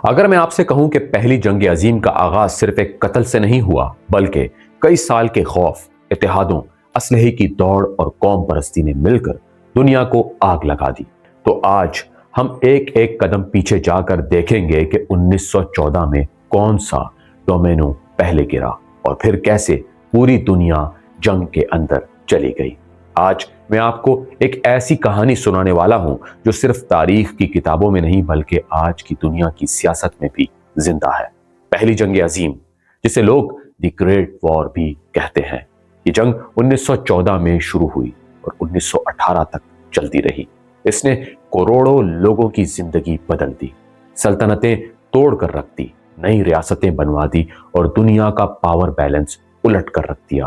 اگر میں آپ سے کہوں کہ پہلی جنگ عظیم کا آغاز صرف ایک قتل سے نہیں ہوا بلکہ کئی سال کے خوف، اتحادوں، اسلحے کی دوڑ اور قوم پرستی نے مل کر دنیا کو آگ لگا دی، تو آج ہم ایک ایک قدم پیچھے جا کر دیکھیں گے کہ 1914 میں کون سا ڈومینو پہلے گرا اور پھر کیسے پوری دنیا جنگ کے اندر چلی گئی۔ آج میں آپ کو ایک ایسی کہانی سنانے والا ہوں جو صرف تاریخ کی کتابوں میں نہیں بلکہ آج کی دنیا کی سیاست میں بھی زندہ ہے۔ پہلی جنگ عظیم، جسے لوگ دی گریٹ وار بھی کہتے ہیں، یہ جنگ 1914 میں شروع ہوئی اور 1918 تک چلتی رہی۔ اس نے کروڑوں لوگوں کی زندگی بدل دی، سلطنتیں توڑ کر رکھ دی، نئی ریاستیں بنوا دی اور دنیا کا پاور بیلنس الٹ کر رکھ دیا۔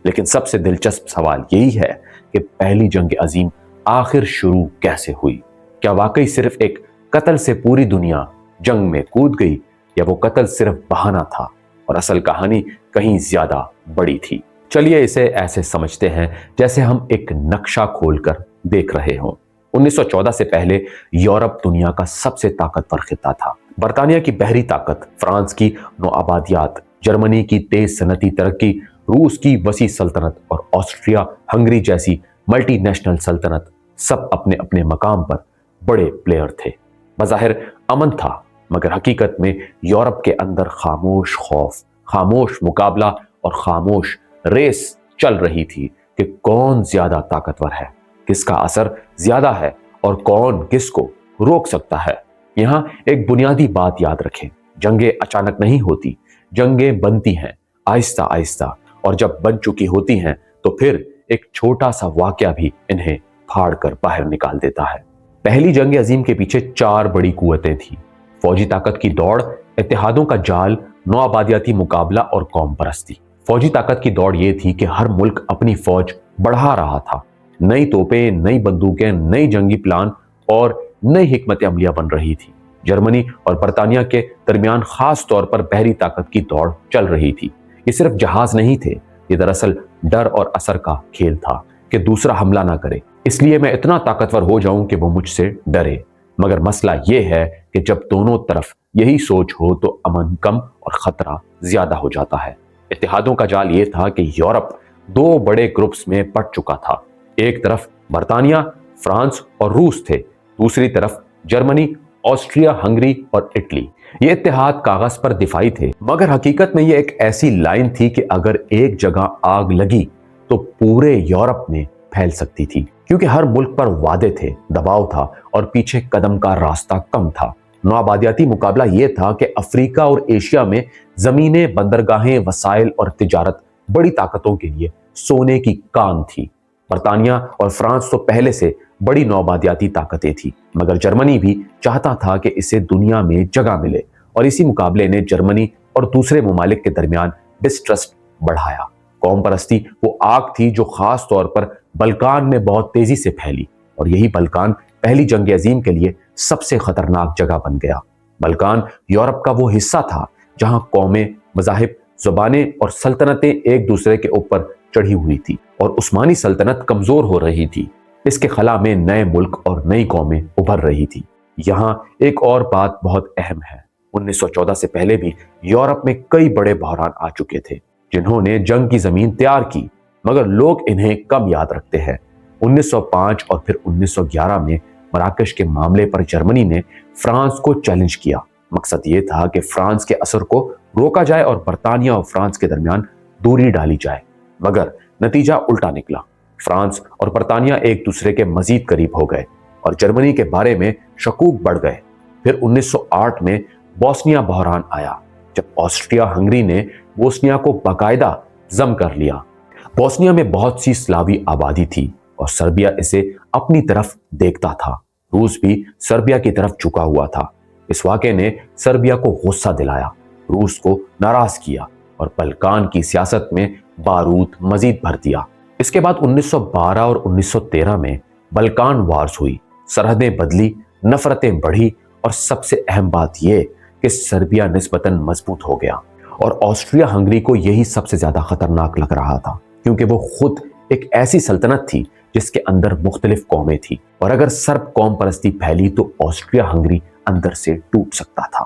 لیکن سب سے دلچسپ سوال یہی ہے کہ پہلی جنگ عظیم آخر شروع کیسے ہوئی؟ کیا واقعی صرف ایک قتل سے پوری دنیا جنگ میں کود گئی، یا وہ قتل صرف بہانہ تھا اور اصل کہانی کہیں زیادہ بڑی تھی؟ چلیے اسے ایسے سمجھتے ہیں جیسے ہم ایک نقشہ کھول کر دیکھ رہے ہوں۔ 1914 سے پہلے یورپ دنیا کا سب سے طاقتور خطہ تھا۔ برطانیہ کی بحری طاقت، فرانس کی نوآبادیات، جرمنی کی تیز صنعتی ترقی، روس کی وسیع سلطنت اور آسٹریا ہنگری جیسی ملٹی نیشنل سلطنت، سب اپنے اپنے مقام پر بڑے پلیئر تھے۔ بظاہر امن تھا، مگر حقیقت میں یورپ کے اندر خاموش خوف، خاموش مقابلہ اور خاموش ریس چل رہی تھی کہ کون زیادہ طاقتور ہے، کس کا اثر زیادہ ہے اور کون کس کو روک سکتا ہے۔ یہاں ایک بنیادی بات یاد رکھیں، جنگیں اچانک نہیں ہوتی، جنگیں بنتی ہیں آہستہ آہستہ، اور جب بن چکی ہوتی ہیں تو پھر ایک چھوٹا سا واقعہ بھی انہیں پھاڑ کر باہر نکال دیتا ہے۔ پہلی جنگ عظیم کے پیچھے 4 بڑی قوتیں تھیں: فوجی طاقت کی دوڑ، اتحادوں کا جال، نوآبادیاتی مقابلہ اور قوم پرستی۔ فوجی طاقت کی دوڑ یہ تھی کہ ہر ملک اپنی فوج بڑھا رہا تھا، نئی توپیں، نئی بندوقیں، نئی جنگی پلان اور نئی حکمت عملیہ بن رہی تھی۔ جرمنی اور برطانیہ کے درمیان خاص طور پر بحری طاقت کی دوڑ چل رہی تھی۔ یہ صرف جہاز نہیں تھے، یہ دراصل ڈر اور اثر کا کھیل تھا کہ دوسرا حملہ نہ کرے، اس لیے میں اتنا طاقتور ہو جاؤں کہ وہ مجھ سے ڈرے۔ مگر مسئلہ یہ ہے کہ جب دونوں طرف یہی سوچ ہو تو امن کم اور خطرہ زیادہ ہو جاتا ہے۔ اتحادوں کا جال یہ تھا کہ یورپ 2 بڑے گروپس میں بٹ چکا تھا۔ ایک طرف برطانیہ، فرانس اور روس تھے، دوسری طرف جرمنی، آسٹریا ہنگری اور اٹلی۔ یہ اتحاد کاغذ پر دفاعی تھے، مگر حقیقت میں یہ ایک ایسی لائن تھی کہ اگر ایک جگہ آگ لگی تو پورے یورپ میں پھیل سکتی تھی، کیونکہ ہر ملک پر وعدے تھے، دباؤ تھا اور پیچھے قدم کا راستہ کم تھا۔ نوآبادیاتی مقابلہ یہ تھا کہ افریقہ اور ایشیا میں زمینیں، بندرگاہیں، وسائل اور تجارت بڑی طاقتوں کے لیے سونے کی کان تھی۔ برطانیہ اور فرانس تو پہلے سے بڑی نوآبادیاتی طاقتیں تھیں، مگر جرمنی بھی چاہتا تھا کہ اسے دنیا میں جگہ ملے، اور اسی مقابلے نے جرمنی اور دوسرے ممالک کے درمیان ڈسٹرسٹ بڑھایا۔ قوم پرستی وہ آگ تھی جو خاص طور پر بلکان میں بہت تیزی سے پھیلی، اور یہی بلکان پہلی جنگ عظیم کے لیے سب سے خطرناک جگہ بن گیا۔ بلکان یورپ کا وہ حصہ تھا جہاں قومیں، مذاہب، زبانیں اور سلطنتیں ایک دوسرے کے اوپر چڑھی ہوئی تھی، اور عثمانی سلطنت کمزور ہو رہی تھی۔ اس کے خلا میں نئے ملک اور نئی قومیں ابھر رہی تھی۔ یہاں ایک اور بات بہت اہم ہے، 1914 سے پہلے بھی یورپ میں کئی بڑے بحران آ چکے تھے جنہوں نے جنگ کی زمین تیار کی، مگر لوگ انہیں کم یاد رکھتے ہیں۔ 1905 اور پھر 1911 میں مراکش کے معاملے پر جرمنی نے فرانس کو چیلنج کیا۔ مقصد یہ تھا کہ فرانس کے اثر کو روکا جائے اور برطانیہ اور فرانس کے درمیان دوری ڈالی جائے، مگر نتیجہ الٹا نکلا۔ فرانس اور برطانیہ ایک دوسرے کے مزید قریب ہو گئے اور جرمنی کے بارے میں شکوک بڑھ گئے۔ پھر 1908 میں بوسنیا بحران آیا، جب آسٹریا ہنگری نے بوسنیا کو باقاعدہ ضم کر لیا۔ بوسنیا میں بہت سی سلاوی آبادی تھی اور سربیا اسے اپنی طرف دیکھتا تھا۔ روس بھی سربیا کی طرف جھکا ہوا تھا۔ اس واقعے نے سربیا کو غصہ دلایا، روس کو ناراض کیا اور بلکان کی سیاست میں بارود مزید بھر دیا۔ اس کے بعد 1912 اور 1913 میں بلکان وارز ہوئی، سرحدیں بدلی، نفرتیں بڑھی، اور سب سے اہم بات یہ کہ سربیا نسبتاً مضبوط ہو گیا، اور آسٹریا ہنگری کو یہی سب سے زیادہ خطرناک لگ رہا تھا، کیونکہ وہ خود ایک ایسی سلطنت تھی جس کے اندر مختلف قومیں تھیں، اور اگر سرب قوم پرستی پھیلی تو آسٹریا ہنگری اندر سے ٹوٹ سکتا تھا۔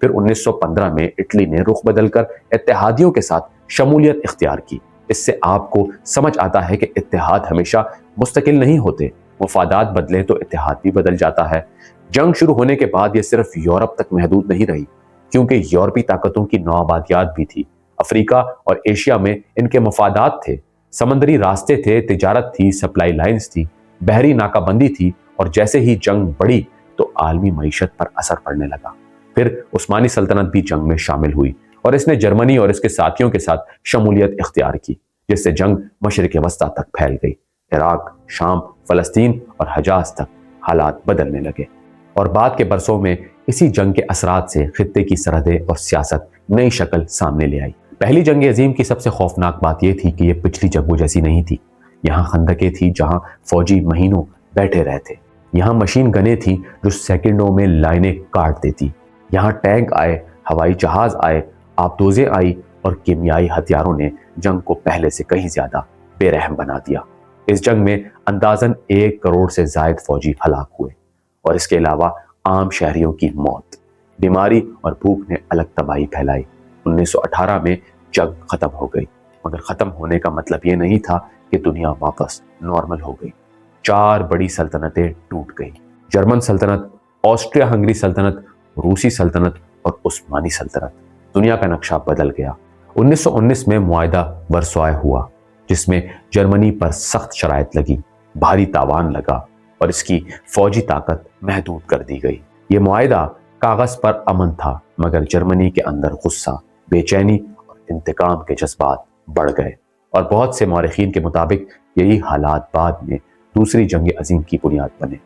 پھر 1915 میں اٹلی نے رخ بدل کر اتحادیوں کے ساتھ شمولیت اختیار کی۔ اس سے آپ کو سمجھ آتا ہے کہ اتحاد ہمیشہ مستقل نہیں ہوتے، مفادات بدلے تو اتحاد بھی بدل جاتا ہے۔ جنگ شروع ہونے کے بعد یہ صرف یورپ تک محدود نہیں رہی، کیونکہ یورپی طاقتوں کی نوآبادیات بھی تھی۔ افریقہ اور ایشیا میں ان کے مفادات تھے، سمندری راستے تھے، تجارت تھی، سپلائی لائنز تھی، بحری ناکہ بندی تھی، اور جیسے ہی جنگ بڑھی تو عالمی معیشت پر اثر پڑنے لگا۔ پھر عثمانی سلطنت بھی جنگ میں شامل ہوئی اور اس نے جرمنی اور اس کے ساتھیوں کے ساتھ شمولیت اختیار کی، جس سے جنگ مشرق وسطیٰ تک پھیل گئی۔ عراق، شام، فلسطین اور حجاز تک حالات بدلنے لگے، اور بعد کے برسوں میں اسی جنگ کے اثرات سے خطے کی سرحدیں اور سیاست نئی شکل سامنے لے آئی۔ پہلی جنگ عظیم کی سب سے خوفناک بات یہ تھی کہ یہ پچھلی جنگوں جیسی نہیں تھی۔ یہاں خندقیں تھیں جہاں فوجی مہینوں بیٹھے رہتے، یہاں مشین گنیں تھیں جو سیکنڈوں میں لائنیں کاٹ دیتی، یہاں ٹینک آئے، ہوائی جہاز آئے، آبدوزیں آئی، اور کیمیائی ہتھیاروں نے جنگ کو پہلے سے کہیں زیادہ بے رحم بنا دیا۔ اس جنگ میں اندازاً 1 کروڑ سے زائد فوجی ہلاک ہوئے، اور اس کے علاوہ عام شہریوں کی موت، بیماری اور بھوک نے الگ تباہی پھیلائی۔ 1918 میں جنگ ختم ہو گئی، مگر ختم ہونے کا مطلب یہ نہیں تھا کہ دنیا واپس نارمل ہو گئی۔ 4 بڑی سلطنتیں ٹوٹ گئیں: جرمن سلطنت، آسٹریا ہنگری سلطنت، روسی سلطنت اور عثمانی سلطنت۔ دنیا کا نقشہ بدل گیا۔ 1919 میں معاہدہ ورسائے ہوا، جس میں جرمنی پر سخت شرائط لگی، بھاری تاوان لگا اور اس کی فوجی طاقت محدود کر دی گئی۔ یہ معاہدہ کاغذ پر امن تھا، مگر جرمنی کے اندر غصہ، بے چینی اور انتقام کے جذبات بڑھ گئے، اور بہت سے مورخین کے مطابق یہی حالات بعد میں دوسری جنگ عظیم کی بنیاد بنے۔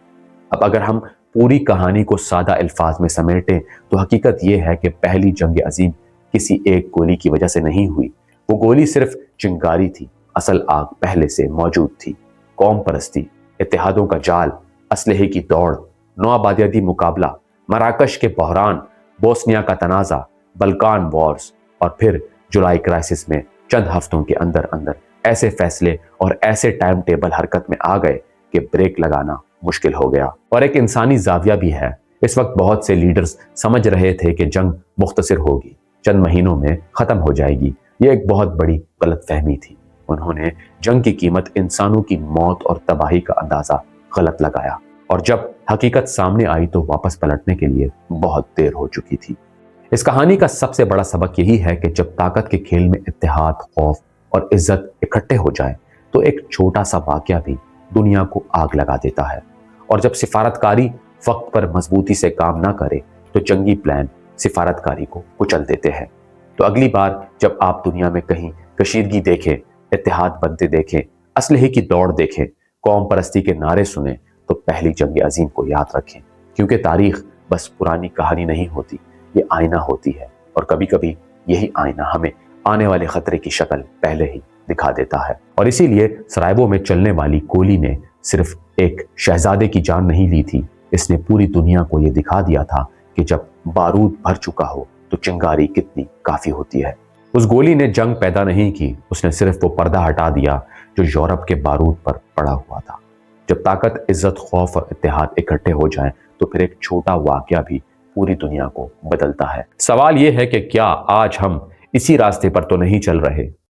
اب اگر ہم پوری کہانی کو سادہ الفاظ میں سمیٹیں تو حقیقت یہ ہے کہ پہلی جنگ عظیم کسی ایک گولی کی وجہ سے نہیں ہوئی۔ وہ گولی صرف چنگاری تھی، اصل آگ پہلے سے موجود تھی۔ قوم پرستی، اتحادوں کا جال، اسلحے کی دوڑ، نوآبادیاتی مقابلہ، مراکش کے بحران، بوسنیا کا تنازع، بلکان وارز، اور پھر جولائی کرائسس میں چند ہفتوں کے اندر اندر ایسے فیصلے اور ایسے ٹائم ٹیبل حرکت میں آ گئے کہ بریک لگانا مشکل ہو گیا۔ اور ایک انسانی زاویہ بھی ہے، اس وقت بہت سے لیڈرز سمجھ رہے تھے کہ جنگ مختصر ہوگی، چند مہینوں میں ختم ہو جائے گی۔ یہ ایک بہت بڑی غلط فہمی تھی۔ انہوں نے جنگ کی قیمت انسانوں کی موت اور تباہی کا اندازہ غلط لگایا، اور جب حقیقت سامنے آئی تو واپس پلٹنے کے لیے بہت دیر ہو چکی تھی۔ اس کہانی کا سب سے بڑا سبق یہی ہے کہ جب طاقت کے کھیل میں اتحاد، خوف اور عزت اکٹھے ہو جائیں تو ایک چھوٹا سا واقعہ بھی دنیا کو آگ لگا دیتا ہے، اور جب سفارتکاری وقت پر مضبوطی سے کام نہ کرے تو جنگی پلان سفارتکاری کو کچل دیتے ہیں۔ تو اگلی بار جب آپ دنیا میں کہیں کشیدگی دیکھیں، اتحاد بنتے دیکھیں، اسلحے کی دوڑ دیکھیں، قوم پرستی کے نعرے سنیں، تو پہلی جنگ عظیم کو یاد رکھیں، کیونکہ تاریخ بس پرانی کہانی نہیں ہوتی، یہ آئینہ ہوتی ہے، اور کبھی کبھی یہی آئینہ ہمیں آنے والے خطرے کی شکل پہلے ہی دکھا دیتا ہے۔ اور اسی لیے سرائیبو میں چلنے والی گولی نے صرف ایک شہزادے کی جان نہیں لی تھی، اس نے پوری دنیا کو یہ دکھا دیا تھا کہ جب بارود بھر چکا ہو تو چنگاری کتنی کافی ہوتی ہے۔ اس گولی نے جنگ پیدا نہیں کی، اس نے صرف وہ پردہ ہٹا دیا جو یورپ کے بارود پر پڑا ہوا تھا۔ جب طاقت، عزت، خوف اور اتحاد اکٹھے ہو جائیں تو پھر ایک چھوٹا واقعہ بھی پوری دنیا کو بدلتا ہے۔ سوال یہ ہے کہ کیا آج ہم اسی راستے پر تو نہیں چل رہے؟